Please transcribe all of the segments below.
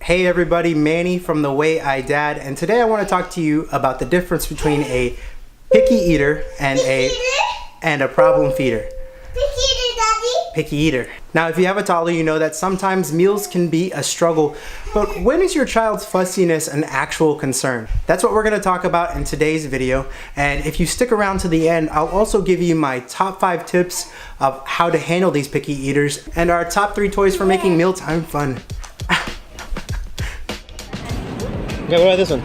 Hey everybody, Manny from The Way I Dad, and today I want to talk to you about the difference between a picky eater and a problem feeder. Picky eater, Daddy. Picky eater. Now, if you have a toddler, you know that sometimes meals can be a struggle, but when is your child's fussiness an actual concern? That's what we're going to talk about in today's video, and if you stick around to the end, I'll also give you my top 5 tips of how to handle these picky eaters and our top 3 toys for making mealtime fun. Okay, what about this one?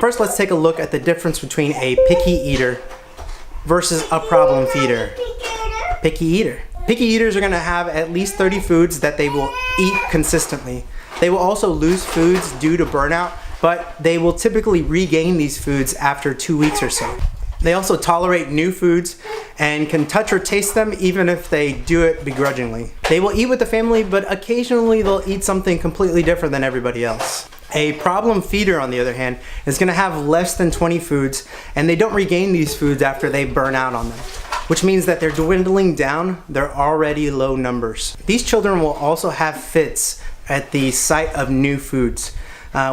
First, let's take a look at the difference between a picky eater versus a problem feeder. Picky eater. Picky eaters are going to have at least 30 foods that they will eat consistently. They will also lose foods due to burnout, but they will typically regain these foods after 2 weeks or so. They also tolerate new foods and can touch or taste them even if they do it begrudgingly. They will eat with the family, but occasionally they'll eat something completely different than everybody else. A problem feeder, on the other hand, is going to have less than 20 foods, and they don't regain these foods after they burn out on them, which means that they're dwindling down their already low numbers. These children will also have fits at the sight of new foods,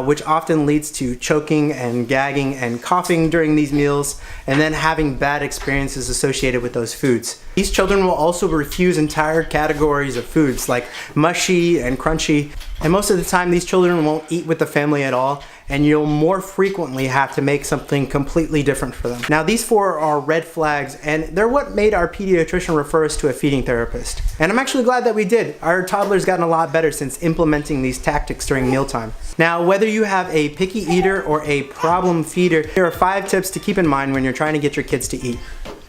which often leads to choking and gagging and coughing during these meals, and then having bad experiences associated with those foods. These children will also refuse entire categories of foods like mushy and crunchy, and most of the time these children won't eat with the family at all, and you'll more frequently have to make something completely different for them. Now, these 4 are red flags, and they're what made our pediatrician refer us to a feeding therapist. And I'm actually glad that we did. Our toddler's gotten a lot better since implementing these tactics during mealtime. Now, whether you have a picky eater or a problem feeder, here are 5 tips to keep in mind when you're trying to get your kids to eat.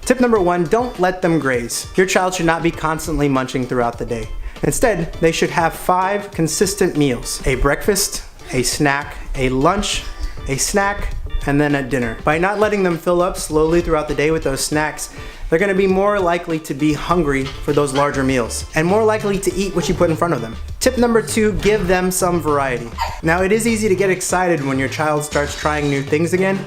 Tip number 1, don't let them graze. Your child should not be constantly munching throughout the day. Instead, they should have 5 consistent meals: a breakfast, a snack, a lunch, a snack, and then a dinner. By not letting them fill up slowly throughout the day with those snacks, they're going to be more likely to be hungry for those larger meals and more likely to eat what you put in front of them. Tip number 2, give them some variety. Now, it is easy to get excited when your child starts trying new things again,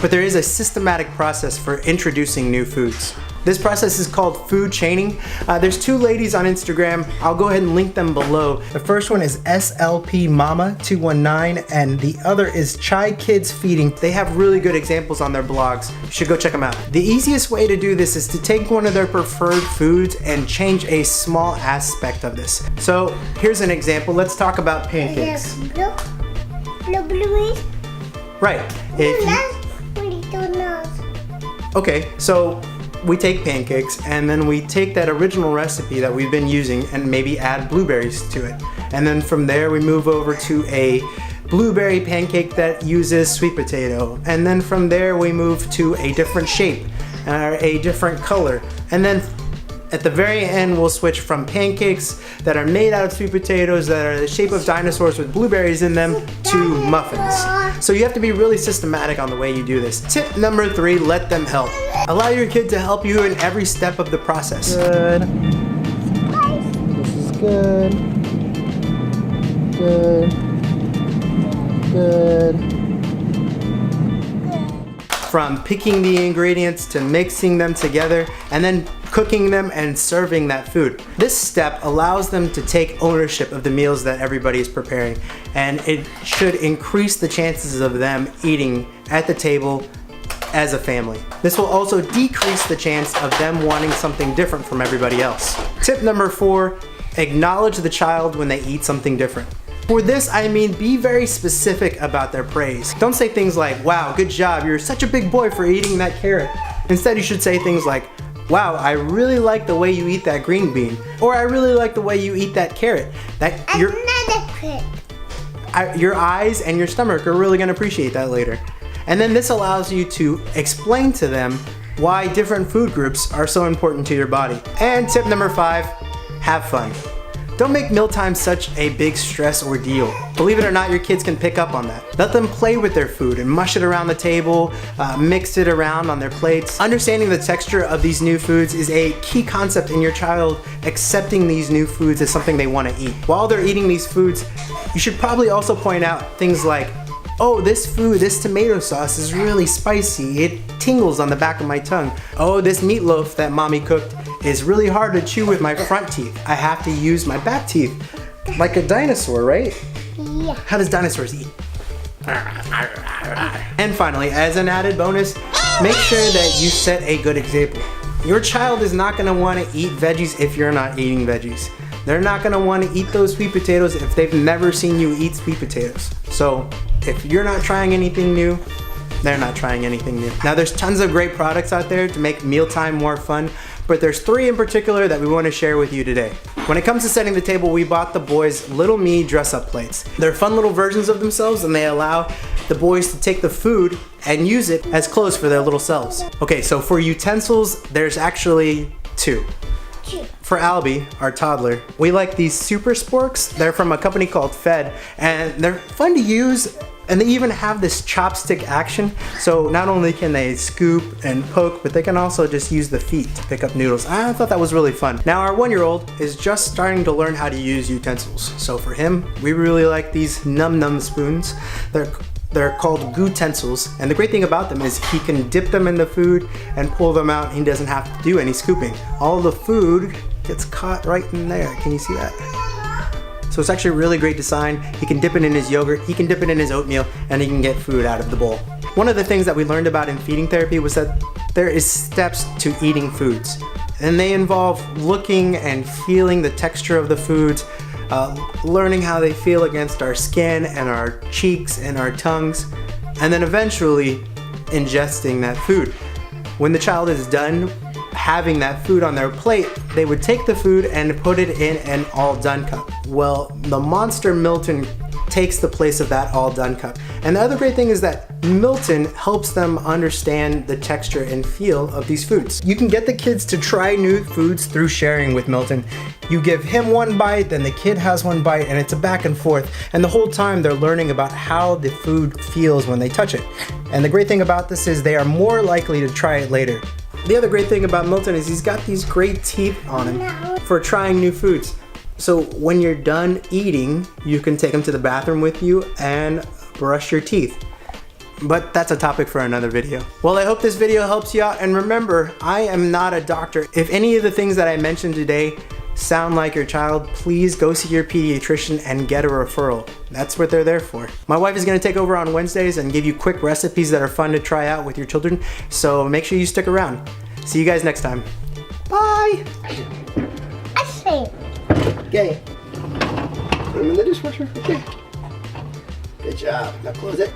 but there is a systematic process for introducing new foods. This process is called food chaining. There's 2 ladies on Instagram. I'll go ahead and link them below. The first one is SLP Mama 219, and the other is Chai Kids Feeding. They have really good examples on their blogs. You should go check them out. The easiest way to do this is to take one of their preferred foods and change a small aspect of this. So here's an example. Let's talk about pancakes. Blue. Right. Okay, so we take pancakes and then we take that original recipe that we've been using and maybe add blueberries to it. And then from there we move over to a blueberry pancake that uses sweet potato. And then from there we move to a different shape, a different color. And then at the very end we'll switch from pancakes that are made out of sweet potatoes that are the shape of dinosaurs with blueberries in them to muffins. So you have to be really systematic on the way you do this. Tip number 3, let them help. Allow your kid to help you in every step of the process. Good. This is good. Good. Good. From picking the ingredients to mixing them together and then cooking them and serving that food. This step allows them to take ownership of the meals that everybody is preparing, and it should increase the chances of them eating at the table as a family. This will also decrease the chance of them wanting something different from everybody else. Tip number 4, acknowledge the child when they eat something different. For this, I mean be very specific about their praise. Don't say things like, wow, good job, you're such a big boy for eating that carrot. Instead, you should say things like, wow, I really like the way you eat that green bean. Or I really like the way you eat that carrot. Your eyes and your stomach are really gonna appreciate that later. And then this allows you to explain to them why different food groups are so important to your body. And tip number 5, have fun. Don't make mealtime such a big stress ordeal. Believe it or not, your kids can pick up on that. Let them play with their food and mush it around the table, mix it around on their plates. Understanding the texture of these new foods is a key concept in your child accepting these new foods as something they want to eat. While they're eating these foods, you should probably also point out things like, oh, this tomato sauce is really spicy. It tingles on the back of my tongue. Oh, this meatloaf that mommy cooked is really hard to chew with my front teeth. I have to use my back teeth. Like a dinosaur, right? Yeah. How does dinosaurs eat? And finally, as an added bonus, make sure that you set a good example. Your child is not gonna wanna eat veggies if you're not eating veggies. They're not gonna wanna eat those sweet potatoes if they've never seen you eat sweet potatoes. So if you're not trying anything new, they're not trying anything new. Now there's tons of great products out there to make mealtime more fun, but there's 3 in particular that we want to share with you today. When it comes to setting the table, we bought the boys Little Me dress-up plates. They're fun little versions of themselves and they allow the boys to take the food and use it as clothes for their little selves. Okay, so for utensils, there's actually 2. For Albie, our toddler, we like these Super Sporks. They're from a company called Fed, and they're fun to use, and they even have this chopstick action. So not only can they scoop and poke, but they can also just use the feet to pick up noodles. I thought that was really fun. Now our 1-year-old is just starting to learn how to use utensils. So for him, we really like these Num Num spoons. They're called Goo-tensils, and the great thing about them is he can dip them in the food and pull them out. He doesn't have to do any scooping. All the food gets caught right in there. Can you see that? So it's actually a really great design. He can dip it in his yogurt, he can dip it in his oatmeal, and he can get food out of the bowl. One of the things that we learned about in feeding therapy was that there is steps to eating foods, and they involve looking and feeling the texture of the foods, learning how they feel against our skin and our cheeks and our tongues, and then eventually ingesting that food. When the child is done having that food on their plate, they would take the food and put it in an all done cup. Well, the Monster Milton takes the place of that all done cup. And the other great thing is that Milton helps them understand the texture and feel of these foods. You can get the kids to try new foods through sharing with Milton. You give him one bite, then the kid has one bite, and it's a back and forth. And the whole time they're learning about how the food feels when they touch it. And the great thing about this is they are more likely to try it later. The other great thing about Milton is he's got these great teeth on him for trying new foods. So when you're done eating, you can take him to the bathroom with you and brush your teeth. But that's a topic for another video. Well, I hope this video helps you out, and remember, I am not a doctor. If any of the things that I mentioned today sound like your child, please go see your pediatrician and get a referral. That's what they're there for. My wife is gonna take over on Wednesdays and give you quick recipes that are fun to try out with your children, so make sure you stick around. See you guys next time. Bye! I say. Okay. Put them in the dishwasher. Okay. Good job. Now close it.